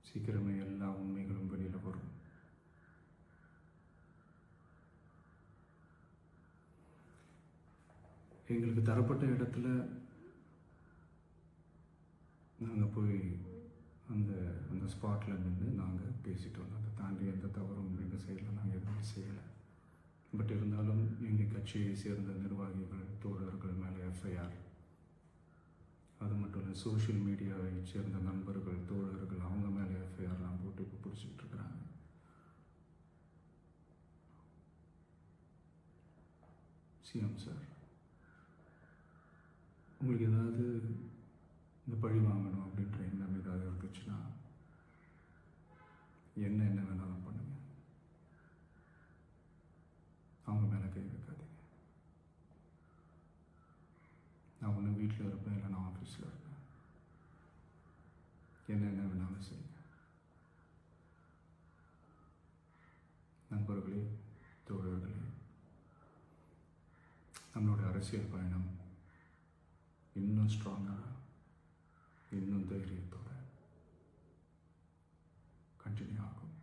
சீக்கிரமே எல்லா உண்மைகளும் வெளியில் வரும். எங்களுக்கு தரப்பட்ட இடத்துல நாங்கள் போய் அந்த அந்த ஸ்பாட்டில் நின்று நாங்கள் பேசிட்டு வந்தோம். அதை தாண்டி எந்த தவறும் எங்கள் சைடில் நாங்கள் எதுவுமே செய்யலை. பட் இருந்தாலும் எங்கள் கட்சியை சேர்ந்த நிர்வாகிகள், தோழர்கள் மேலே எஃப்ஐஆர், அது மட்டும் இல்லை சோஷியல் மீடியாவை சேர்ந்த நண்பர்கள், தோழர்கள் அவங்க மேலே எஃப்ஐஆர்லாம் போட்டு இப்போ பிடிச்சிட்டு இருக்கிறாங்க. சிஎம் சார், உங்களுக்கு ஏதாவது இந்த பழி வாங்கணும் அப்படின்ற எண்ணம் ஏதாவது இருந்துச்சுன்னா என்ன வேணாலும் பண்ணுங்க. அவங்க மேலே கை வைக்காதீங்க. நான் ஒன்று வீட்டில் இருப்பேன், இல்லை நான் ஆஃபீஸில் இருப்பேன். என்ன வேணாலும் செய்யுங்க. நண்பர்களே, தோழர்களே, நம்மளோட அரசியல் பயணம் இன்னும் ஸ்ட்ராங்காக, இன்னும் தைரியத்தோட கண்டினியூ ஆகும்.